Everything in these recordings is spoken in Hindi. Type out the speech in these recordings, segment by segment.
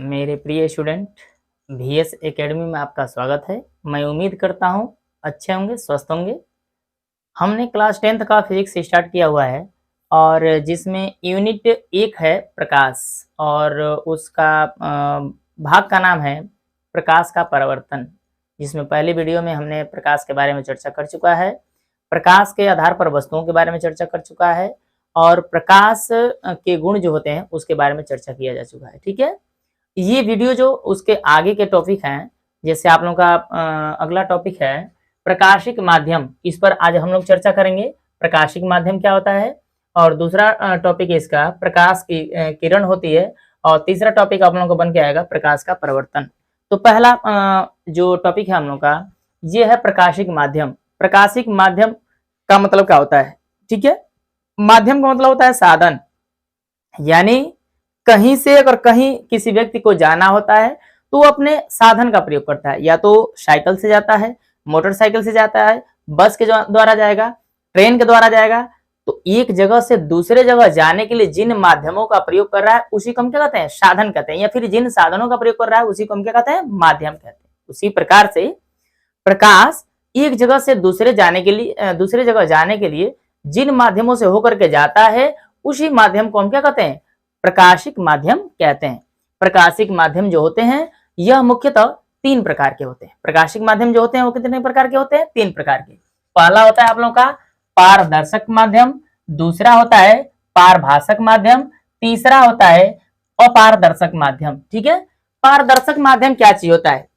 मेरे प्रिय स्टूडेंट, VS एकेडमी में आपका स्वागत है। मैं उम्मीद करता हूँ अच्छे होंगे, स्वस्थ होंगे। हमने क्लास 10th का फिजिक्स स्टार्ट किया हुआ है और जिसमें यूनिट 1 है प्रकाश, और उसका भाग का नाम है प्रकाश का परावर्तन, जिसमें पहले वीडियो में हमने प्रकाश के बारे में चर्चा कर चुका है, प्रकाश के आधार पर वस्तुओं के बारे में चर्चा कर चुका है, और प्रकाश के गुण जो होते हैं उसके बारे में चर्चा किया जा चुका है। ठीक है, ये वीडियो जो उसके आगे के टॉपिक हैं, जैसे आप लोगों का अगला टॉपिक है प्रकाशिक माध्यम, इस पर आज हम लोग चर्चा करेंगे। प्रकाशिक माध्यम क्या होता है, और दूसरा टॉपिक इसका प्रकाश की किरण होती है, और तीसरा टॉपिक आप लोगों को बन के आएगा प्रकाश का परिवर्तन। तो पहला जो टॉपिक है हम लोग का, ये है प्रकाशिक माध्यम। प्रकाशिक माध्यम का मतलब क्या होता है? ठीक है, माध्यम का मतलब होता है साधन, यानी कहीं से अगर कहीं किसी व्यक्ति को जाना होता है तो वो अपने साधन का प्रयोग करता है, या तो साइकिल से जाता है, मोटरसाइकिल से जाता है, बस के द्वारा जाएगा, ट्रेन के द्वारा जाएगा। तो एक जगह से दूसरे जगह जाने के लिए जिन माध्यमों का प्रयोग कर रहा है उसी को हम क्या कहते हैं? साधन कहते हैं। या फिर जिन साधनों का प्रयोग कर रहा है उसी को हम क्या कहते हैं? माध्यम कहते हैं। उसी प्रकार से प्रकाश एक जगह से दूसरे जगह जाने के लिए जिन माध्यमों से होकर के जाता है उसी माध्यम को हम क्या कहते हैं? प्रकाशिक माध्यम कहते हैं। प्रकाशिक माध्यम जो होते हैं यह मुख्यतः 3 प्रकार के होते हैं। प्रकाशिक माध्यम जो होते हैं वो कितने प्रकार के होते हैं? 3 प्रकार के। पहला होता है आप लोगों का पारदर्शक माध्यम, दूसरा होता है पारभासक माध्यम, तीसरा होता है अपारदर्शक माध्यम। ठीक है, पारदर्शक माध्यम क्या चीज होता है?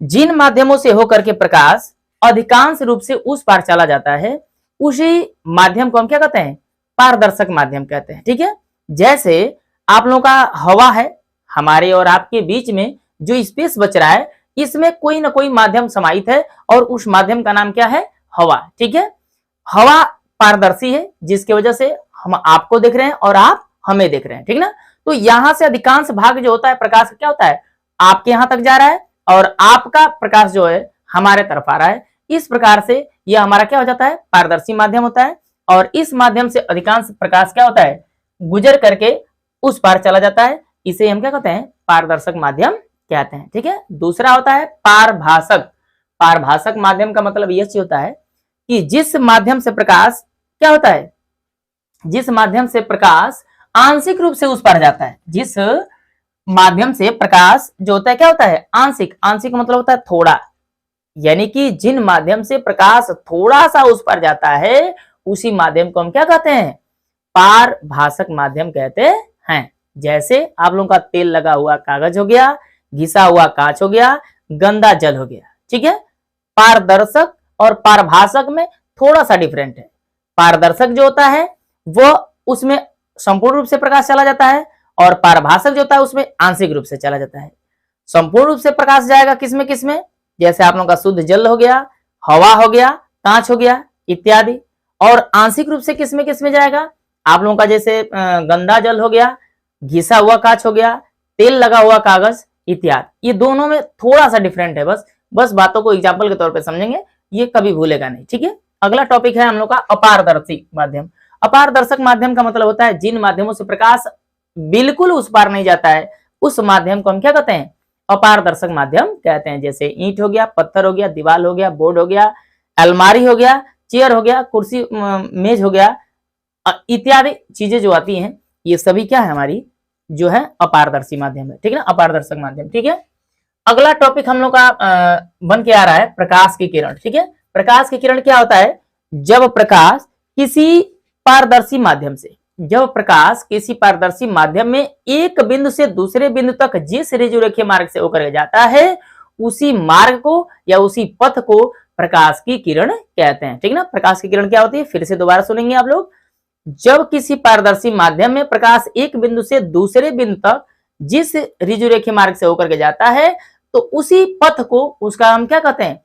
जिन माध्यमों से होकर के प्रकाश अधिकांश रूप से उस पार चला जाता है उसी माध्यम को हम क्या कहते हैं? पारदर्शक माध्यम कहते हैं। ठीक है, जैसे आप लोगों का हवा है, हमारे और आपके बीच में जो स्पेस बच रहा है इसमें कोई ना कोई माध्यम समाहित है, और उस माध्यम का नाम क्या है? हवा। ठीक है, हवा पारदर्शी है जिसकी वजह से हम आपको देख रहे हैं और आप हमें देख रहे हैं। ठीक ना, तो यहां से अधिकांश भाग जो होता है प्रकाश क्या होता है? आपके यहां तक जा रहा है और आपका प्रकाश जो है हमारे तरफ आ रहा है। इस प्रकार से यह हमारा क्या हो जाता है? पारदर्शी माध्यम होता है, और इस माध्यम से अधिकांश प्रकाश क्या होता है? गुजर करके उस पार चला जाता है। इसे हम क्या कहते हैं? पारदर्शक माध्यम कहते हैं। ठीक है, दूसरा होता है पारभासक। पारभासक माध्यम का मतलब यह होता है कि जिस माध्यम से प्रकाश क्या होता है? जिस माध्यम से प्रकाश आंशिक रूप से उस पार जाता है। जिस माध्यम से प्रकाश जो होता है क्या होता है? आंशिक। आंशिक मतलब होता है थोड़ा, यानी कि जिन माध्यम से प्रकाश थोड़ा सा उस पार जाता है उसी माध्यम को हम क्या कहते हैं? पारभासक माध्यम कहते हैं। जैसे आप लोगों का तेल लगा हुआ कागज हो गया, घिसा हुआ कांच हो गया, गंदा जल हो गया। ठीक है, पारदर्शक और पारभासक में थोड़ा सा डिफरेंट है। पारदर्शक जो होता है वो उसमें संपूर्ण रूप से प्रकाश चला जाता है, और पारभासक जो होता है उसमें आंशिक रूप से चला जाता है। संपूर्ण रूप से प्रकाश जाएगा किसमें किसमें? जैसे आप लोगों का शुद्ध जल हो गया, हवा हो गया, कांच हो गया इत्यादि। और आंशिक रूप से किसमें किसमें जाएगा? आप लोगों का जैसे गंदा जल हो गया, घिसा हुआ कांच हो गया, तेल लगा हुआ कागज इत्यादि। ये दोनों में थोड़ा सा डिफरेंट है। बस बातों को एग्जाम्पल के तौर पे समझेंगे, ये कभी भूलेगा नहीं। ठीक है, अगला टॉपिक है हम लोग का अपारदर्शी माध्यम। अपारदर्शक माध्यम का मतलब होता है जिन माध्यमों से प्रकाश बिल्कुल उस पार नहीं जाता है उस माध्यम को हम क्या कहते हैं? अपारदर्शक माध्यम कहते हैं। जैसे ईंट हो गया, पत्थर हो गया, दीवार हो गया, बोर्ड हो गया, अलमारी हो गया, चेयर हो गया, कुर्सी मेज हो गया इत्यादि चीजें जो आती हैं ये सभी क्या है? हमारी जो है अपारदर्शी माध्यम है। ठीक है ना, अपारदर्शक माध्यम। ठीक है, अगला टॉपिक हम लोग का बन के आ रहा है प्रकाश की किरण। ठीक है, प्रकाश की किरण क्या होता है? जब प्रकाश किसी पारदर्शी माध्यम में एक बिंदु से दूसरे बिंदु तक जिस रेखारेखीय मार्ग से होकर जाता है उसी मार्ग को या उसी पथ को प्रकाश की किरण कहते हैं। ठीक है ना, प्रकाश की किरण क्या होती है? फिर से दोबारा सुनेंगे आप लोग। जब किसी पारदर्शी माध्यम में प्रकाश एक बिंदु से दूसरे बिंदु तक जिस ऋजुरेखीय मार्ग से होकर के जाता है तो उसी पथ को उसका हम क्या कहते हैं?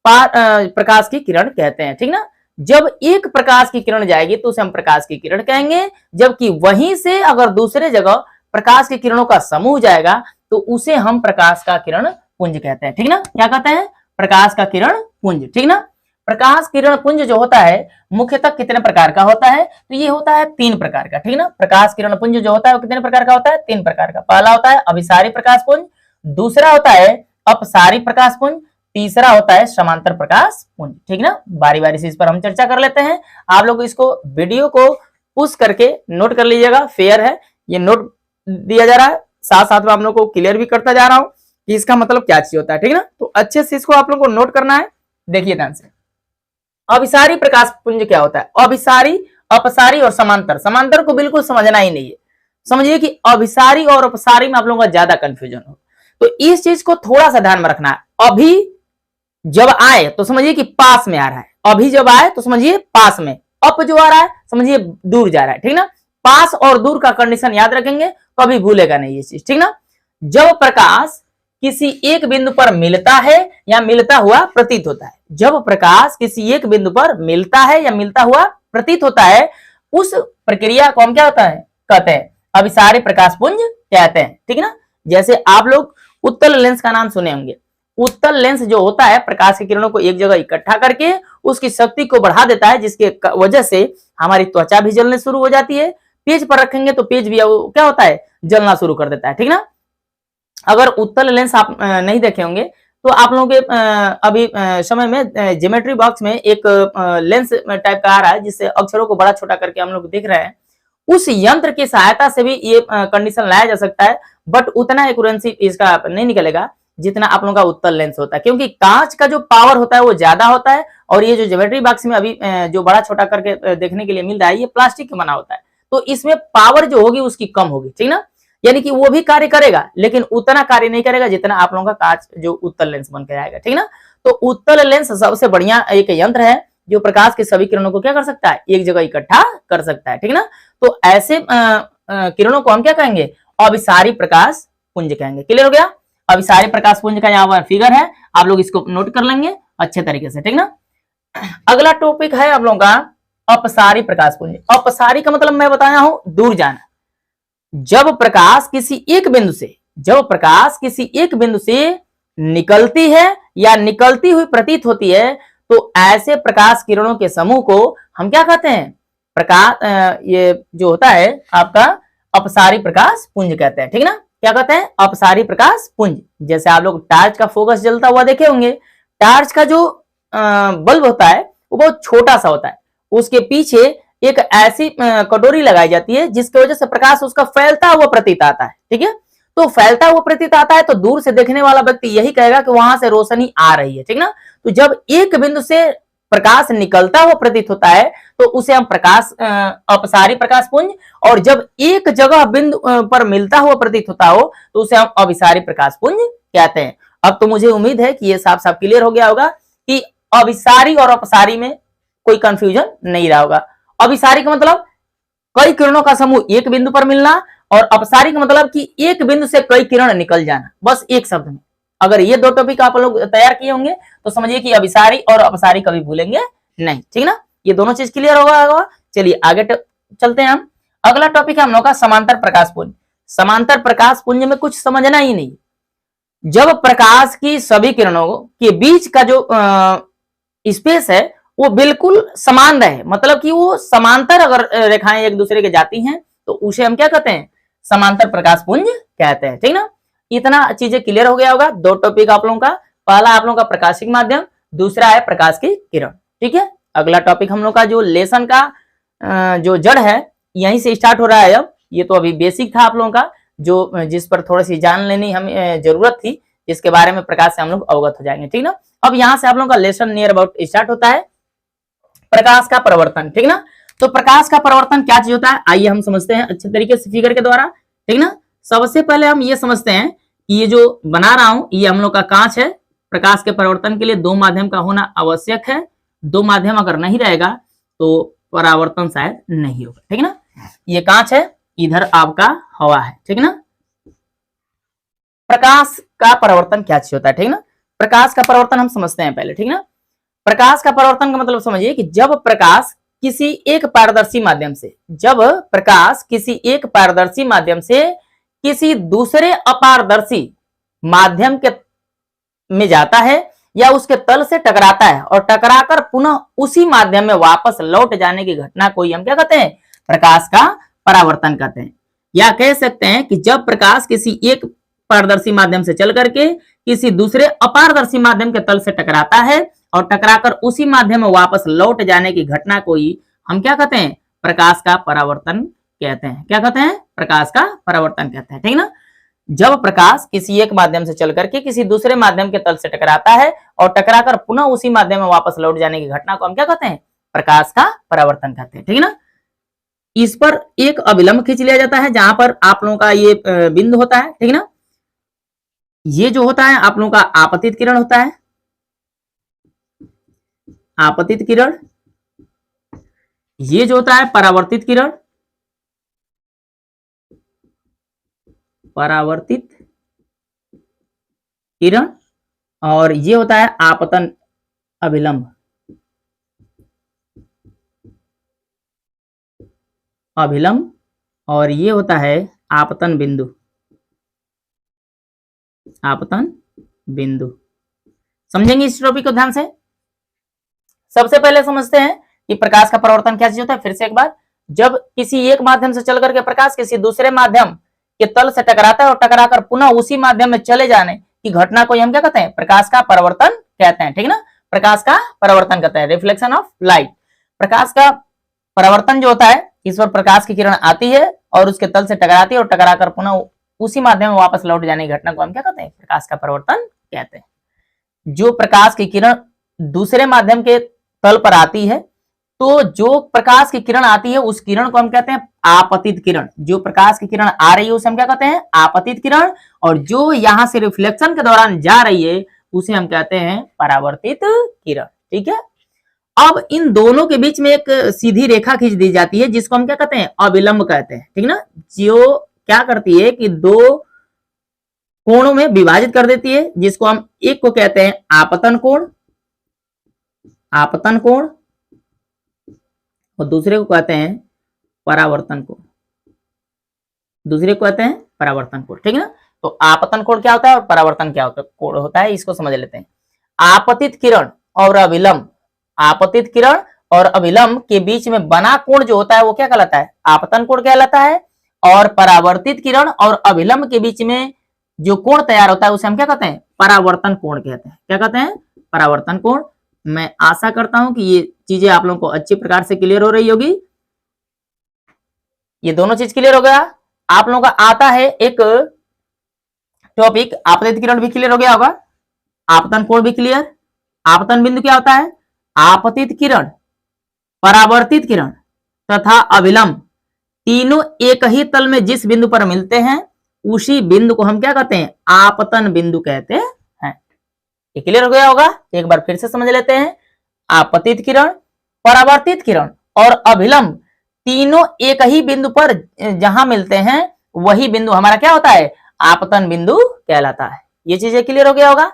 प्रकाश की किरण कहते हैं। ठीक ना, जब एक प्रकाश की किरण जाएगी तो उसे हम प्रकाश की किरण कहेंगे, जबकि वहीं से अगर दूसरे जगह प्रकाश की किरणों का समूह जाएगा तो उसे हम प्रकाश का किरण पुंज कहते हैं। ठीक ना, क्या कहते हैं? प्रकाश का किरण पुंज। ठीक ना, प्रकाश किरण पुंज जो होता है मुख्यतः कितने प्रकार का होता है? तो ये होता है 3 प्रकार का, ठीक ना। प्रकाश किरण पुंज जो होता है वो कितने प्रकार का होता है? 3 प्रकार का। पहला होता है अभिसारी प्रकाश पुंज, दूसरा होता है अपसारी प्रकाश पुंज, तीसरा होता है समांतर प्रकाश पुंज, ठीक ना। बारी बारी से इस पर हम चर्चा कर लेते हैं। आप लोग इसको वीडियो को पुश करके नोट कर लीजिएगा, फेयर है, ये नोट दिया जा रहा है, साथ साथ में आप लोग को क्लियर भी करता जा रहा हूं कि इसका मतलब क्या चीज होता है, ठीक ना। तो अच्छे से इसको आप लोग को नोट करना है। देखिए ध्यान से, अभिसारी प्रकाश पुंज क्या होता है? अभिसारी, अपसारी और समांतर। समांतर को बिल्कुल समझना ही नहीं है, समझिए कि अभिसारी और अपसारी में आप लोगों का ज्यादा कंफ्यूजन हो, तो इस चीज को थोड़ा सा ध्यान में रखना है। अभी जब आए तो समझिए कि पास में आ रहा है, अभी जब आए तो समझिए पास में, अप जो आ रहा है समझिए दूर जा रहा है, ठीक ना। पास और दूर का कंडीशन याद रखेंगे तो अभी भूलेगा नहीं ये चीज, ठीक ना। जब प्रकाश किसी एक बिंदु पर मिलता है या मिलता हुआ प्रतीत होता है, जब प्रकाश किसी एक बिंदु पर मिलता है या मिलता हुआ प्रतीत होता है, उस प्रक्रिया को हम क्या होता है कहते हैं? अभिसारी प्रकाश पुंज कहते हैं, ठीक ना। जैसे आप लोग उत्तल लेंस का नाम सुने होंगे। उत्तल लेंस जो होता है प्रकाश की किरणों को एक जगह इकट्ठा करके उसकी शक्ति को बढ़ा देता है, जिसके वजह से हमारी त्वचा भी जलने शुरू हो जाती है। पेज पर रखेंगे तो पेज भी क्या होता है? जलना शुरू कर देता है, ठीक ना। अगर उत्तल लेंस आप नहीं देखे होंगे तो आप लोगों के अभी समय में ज्योमेट्री बॉक्स में एक लेंस टाइप का आ रहा है जिससे अक्षरों को बड़ा छोटा करके हम लोग देख रहे हैं। उस यंत्र की सहायता से भी ये कंडीशन लाया जा सकता है, बट उतना एक्यूरेंसी इसका नहीं निकलेगा जितना आप लोगों का उत्तल लेंस होता है, क्योंकि कांच का जो पावर होता है वो ज्यादा होता है और ये जो ज्योमेट्री बॉक्स में अभी जो बड़ा छोटा करके देखने के लिए मिल रहा है ये प्लास्टिक का बना होता है, तो इसमें पावर जो होगी उसकी कम होगी, ठीक ना। यानी कि वो भी कार्य करेगा लेकिन उतना कार्य नहीं करेगा जितना आप लोगों का कांच जो उत्तल लेंस बन के आएगा, ठीक ना। तो उत्तल लेंस सबसे बढ़िया एक यंत्र है जो प्रकाश की सभी किरणों को क्या कर सकता है? एक जगह इकट्ठा कर सकता है, ठीक ना। तो ऐसे किरणों को हम क्या कहेंगे? अभिसारी प्रकाश पुंज कहेंगे। क्लियर हो गया? अभिसारी प्रकाश पुंज का यहाँ पर फिगर है, आप लोग इसको नोट कर लेंगे अच्छे तरीके से, ठीक ना। अगला टॉपिक है आप लोगों का अपसारी प्रकाश पुंज। अपसारी का मतलब मैं बताया हूं दूर जाना। जब प्रकाश किसी एक बिंदु से निकलती है या निकलती हुई प्रतीत होती है तो ऐसे प्रकाश किरणों के समूह को हम क्या कहते हैं? प्रकाश ये जो होता है आपका अपसारी प्रकाश पुंज कहते हैं, ठीक ना। क्या कहते हैं? अपसारी प्रकाश पुंज। जैसे आप लोग टार्च का फोकस जलता हुआ देखे होंगे, टार्च का जो बल्ब होता है वो बहुत छोटा सा होता है, उसके पीछे एक ऐसी कटोरी लगाई जाती है जिसकी वजह से प्रकाश उसका फैलता हुआ प्रतीत आता है, ठीक है। तो फैलता हुआ प्रतीत आता है तो दूर से देखने वाला व्यक्ति यही कहेगा कि वहां से रोशनी आ रही है, ठीक ना। तो जब एक बिंदु से प्रकाश निकलता हुआ प्रतीत होता है तो उसे हम प्रकाश अपसारी प्रकाश पुंज, और जब एक जगह बिंदु पर मिलता हुआ प्रतीत होता हो तो उसे हम अभिसारी प्रकाश पुंज कहते हैं। अब तो मुझे उम्मीद है कि ये साफ साफ क्लियर हो गया होगा कि अभिसारी और अपसारी में कोई कंफ्यूजन नहीं रहा होगा। अभिसारी का मतलब कई किरणों का समूह एक बिंदु पर मिलना, और अपसारी का मतलब कि एक बिंदु से कई किरण निकल जाना, बस एक शब्द में। अगर ये दो टॉपिक आप लोग तैयार किए होंगे तो समझिए कि अभिसारी और अपसारी कभी भूलेंगे नहीं, ठीक ना। ये दोनों चीज क्लियर होगा। चलिए आगे चलते हैं हम। अगला टॉपिक है हम लोग का समांतर प्रकाश पुंज। समांतर प्रकाश पुंज में कुछ समझना ही नहीं। जब प्रकाश की सभी किरणों के बीच का जो स्पेस है वो बिल्कुल समान रहे, मतलब कि वो समांतर अगर रेखाएं एक दूसरे के जाती हैं तो उसे हम क्या कहते हैं? समांतर प्रकाश पुंज कहते हैं, ठीक ना। इतना चीजें क्लियर हो गया होगा। दो टॉपिक आप लोगों का, पहला आप लोगों का प्रकाशिक माध्यम, दूसरा है प्रकाश की किरण, ठीक है। अगला टॉपिक हम लोग का जो लेसन का जो जड़ है यहीं से स्टार्ट हो रहा है। अब ये तो अभी बेसिक था आप लोगों का, जो जिस पर थोड़ी सी जान लेनी हमें जरूरत थी, जिसके बारे में प्रकाश से हम लोग अवगत हो जाएंगे, ठीक ना। अब यहाँ से आप लोगों का लेसन नियर अबाउट स्टार्ट होता है प्रकाश का परिवर्तन, ठीक ना। तो प्रकाश का परिवर्तन क्या चीज होता है आइए हम समझते हैं अच्छे तरीके से फिगर के द्वारा, ठीक ना। सबसे पहले हम ये समझते हैं कि ये जो बना रहा हूं ये हम लोग का कांच है। प्रकाश के परिवर्तन के लिए दो माध्यम का होना आवश्यक है, दो माध्यम अगर नहीं रहेगा तो परावर्तन शायद नहीं होगा, ठीक ना। ये कांच है, इधर आपका हवा है, ठीक ना। प्रकाश का परिवर्तन क्या चीज होता है, ठीक ना। प्रकाश का परिवर्तन हम समझते हैं पहले, ठीक ना। प्रकाश का परिवर्तन का मतलब समझिए कि जब प्रकाश किसी एक पारदर्शी माध्यम से किसी दूसरे अपारदर्शी माध्यम के में जाता है या उसके तल से टकराता है और टकराकर पुनः उसी माध्यम में वापस लौट जाने की घटना को हम क्या कहते हैं, प्रकाश का परावर्तन कहते हैं। या कह सकते हैं कि जब प्रकाश किसी एक पारदर्शी माध्यम से चल करके किसी दूसरे अपारदर्शी माध्यम के तल से टकराता है और टकराकर उसी माध्यम में वापस लौट जाने की घटना को ही हम क्या कहते हैं, प्रकाश का परावर्तन कहते हैं। क्या कहते हैं, प्रकाश का परावर्तन कहते हैं, ठीक ना। जब प्रकाश किसी एक माध्यम से चल करके किसी दूसरे माध्यम के तल से टकराता है और टकराकर पुनः उसी माध्यम में वापस लौट जाने की घटना को हम क्या कहते हैं, प्रकाश का परावर्तन कहते हैं, ठीक है ना। इस पर एक अभिलंब खींच लिया जाता है जहां पर आप लोगों का ये बिंदु होता है, ठीक है ना। ये जो होता है आप लोगों का आपतित किरण होता है, आपतित किरण। ये जो होता है परावर्तित किरण, परावर्तित किरण। और ये होता है आपतन अभिलंब, अभिलंब। और ये होता है आपतन बिंदु, आपतन बिंदु। समझेंगे इस टॉपिक को ध्यान से। सबसे पहले समझते हैं कि प्रकाश का परावर्तन क्या चीज होता है। फिर से एक बार, जब किसी एक माध्यम से चल करके प्रकाश किसी दूसरे माध्यम के तल से टकराता है और टकराकर पुनः उसी माध्यम में चले जाने की घटना को हम क्या कहते हैं, प्रकाश का परावर्तन कहते हैं, ठीक है ना। प्रकाश का परावर्तन कहते हैं, रिफ्लेक्शन ऑफ लाइट। प्रकाश का परावर्तन जो होता है, इस पर प्रकाश की किरण आती है और उसके तल से टकराती है और टकराकर पुनः उसी माध्यम में वापस लौट जाने की घटना को हम क्या कहते हैं, प्रकाश का परावर्तन कहते हैं। जो प्रकाश की किरण दूसरे माध्यम के तल पर आती है, तो जो प्रकाश की किरण आती है उस किरण को हम कहते हैं आपतित किरण। जो प्रकाश की किरण आ रही है उसे हम क्या कहते हैं, आपतित किरण। और जो यहां से रिफ्लेक्शन के दौरान जा रही है उसे हम कहते हैं परावर्तित किरण, ठीक है। अब इन दोनों के बीच में एक सीधी रेखा खींच दी जाती है जिसको हम क्या कहते हैं, अभिलंब कहते हैं, ठीक ना। जो क्या करती है कि दो कोणों में विभाजित कर देती है, जिसको हम एक को कहते हैं आपतन कोण, आपतन कोण, और दूसरे को कहते हैं परावर्तन कोण, दूसरे को कहते हैं परावर्तन कोण, ठीक है ना। तो आपतन कोण क्या होता है और परावर्तन क्या कोण होता है, इसको समझ लेते हैं। आपतित किरण और अभिलंब, आपतित किरण और अभिलंब के बीच में बना कोण जो होता है वो क्या कहलाता है, आपतन कोण कहलाता है। और परावर्तित किरण और अभिलंब के बीच में जो कोण तैयार होता है उसे हम क्या कहते हैं, परावर्तन कोण कहते हैं। क्या कहते हैं, परावर्तन कोण। मैं आशा करता हूं कि ये चीजें आप लोगों को अच्छी प्रकार से क्लियर हो रही होगी। ये दोनों चीज क्लियर हो गया। आप लोगों का आता है एक टॉपिक, आपतित किरण भी क्लियर हो गया होगा, आपतन कोण भी क्लियर। आपतन बिंदु क्या होता है, आपतित किरण, परावर्तित किरण तथा अभिलंब तीनों एक ही तल में जिस बिंदु पर मिलते हैं उसी बिंदु को हम क्या कहते हैं, आपतन बिंदु कहते हैं। ये क्लियर हो गया होगा। एक बार फिर से समझ लेते हैं। आपतित किरण, परावर्तित किरण और अभिलंब तीनों एक ही बिंदु पर जहां मिलते हैं वही बिंदु हमारा क्या होता है, आपतन बिंदु कहलाता है। ये चीजें क्लियर हो गया होगा,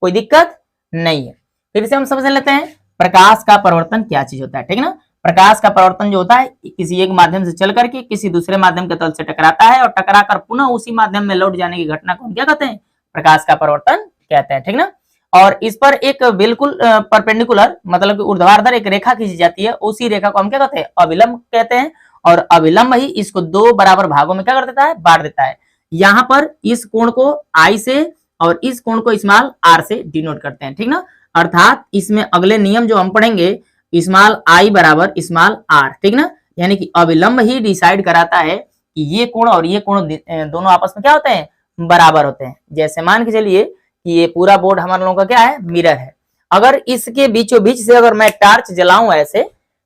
कोई दिक्कत नहीं है। फिर से हम समझ लेते हैं प्रकाश का परावर्तन क्या चीज होता है, ठीक है ना। प्रकाश का परावर्तन जो होता है किसी एक माध्यम से चल करके किसी दूसरे माध्यम के तल से टकराता है और टकराकर पुनः उसी माध्यम में लौट जाने की घटना को हम क्या कहते हैं, प्रकाश का परावर्तन कहते हैं, ठीक ना। और इस पर एक बिल्कुल परपेंडिकुलर मतलब ऊर्ध्वाधर एक रेखा खींची जाती है, उसी रेखा को हम क्या कहते हैं, अभिलंब कहते हैं। और अभिलंब ही इसको दो बराबर भागों में क्या कर देता है, बांट देता है। यहाँ पर इस कोण को आई से और इस कोण को स्मॉल आर से डिनोट करते हैं, ठीक ना। अर्थात इसमें अगले नियम जो हम पढ़ेंगे, स्मॉल आई बराबर स्मॉल आर, ठीक ना। यानी कि अभिलंब ही डिसाइड कराता है कि ये कोण और ये कोण दोनों आपस में क्या होते हैं, बराबर होते हैं। जैसे मान के चलिए कि ये पूरा बोर्ड हमारे लोगों का क्या है, मिरर है। अगर इसके बीचों बीच से अगर मैं टार्च जलाऊं ऐसे,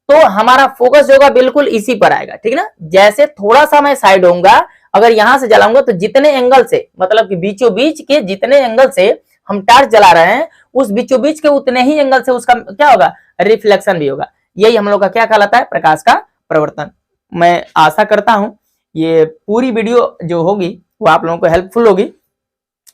तो हमारा फोकस जो होगा बिल्कुल इसी पर आएगा, ठीक ना। जैसे थोड़ा सा मैं साइड होऊंगा, अगर यहां से जलाऊंगा तो जितने एंगल से मतलब कि बीचों बीच के जितने एंगल से हम टार्च जला रहे हैं उस बीचों बीच के उतने ही एंगल से उसका क्या होगा, रिफ्लेक्शन भी होगा। यही हम लोग का क्या कहलाता है, प्रकाश का परावर्तन। मैं आशा करता हूं ये पूरी वीडियो जो होगी वो आप लोगों को हेल्पफुल होगी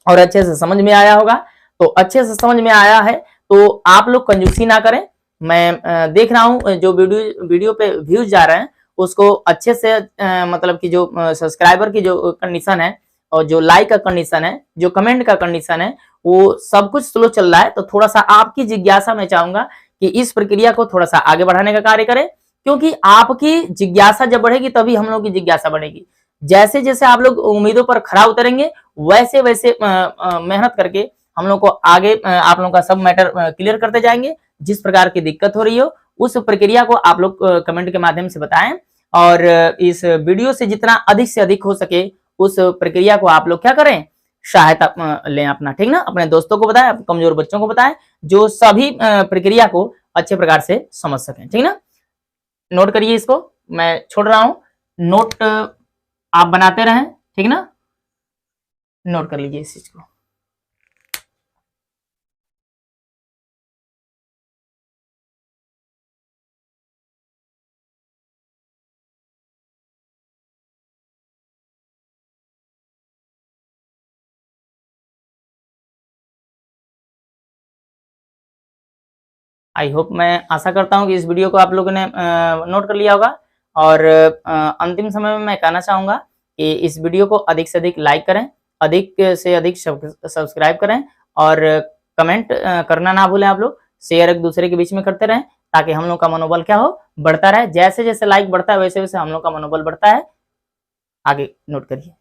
और अच्छे से समझ में आया होगा। तो अच्छे से समझ में आया है तो आप लोग कंजूसी ना करें। मैं देख रहा हूं जो वीडियो पे व्यूज जा रहे हैं उसको अच्छे से मतलब कि जो सब्सक्राइबर की जो कंडीशन है और जो लाइक का कंडीशन है, जो कमेंट का कंडीशन है, वो सब कुछ स्लो चल रहा है। तो थोड़ा सा आपकी जिज्ञासा मैं चाहूंगा कि इस प्रक्रिया को थोड़ा सा आगे बढ़ाने का कार्य करें, क्योंकि आपकी जिज्ञासा जब बढ़ेगी तभी हम लोग की जिज्ञासा बढ़ेगी। जैसे जैसे आप लोग उम्मीदों पर खरा उतरेंगे वैसे वैसे मेहनत करके हम लोग को आगे आप लोगों का सब मैटर क्लियर करते जाएंगे। जिस प्रकार की दिक्कत हो रही हो उस प्रक्रिया को आप लोग कमेंट के माध्यम से बताएं, और इस वीडियो से जितना अधिक से अधिक हो सके उस प्रक्रिया को आप लोग क्या करें, सहायता लें अपना, ठीक ना। अपने दोस्तों को बताएं, कमजोर बच्चों को बताएं, जो सभी प्रक्रिया को अच्छे प्रकार से समझ सकें, ठीक ना। नोट करिए इसको, मैं छोड़ रहा हूं, नोट आप बनाते रहें, ठीक ना। नोट कर लीजिए इस चीज को। आई होप, मैं आशा करता हूँ कि इस वीडियो को आप लोगों ने नोट कर लिया होगा। और अंतिम समय में मैं कहना चाहूंगा कि इस वीडियो को अधिक से अधिक लाइक करें, अधिक से अधिक सब्सक्राइब करें, और कमेंट करना ना भूलें आप लोग। शेयर एक दूसरे के बीच में करते रहें ताकि हम लोग का मनोबल क्या हो, बढ़ता रहे। जैसे जैसे लाइक बढ़ता है वैसे वैसे हम लोग का मनोबल बढ़ता है। आगे नोट करिए।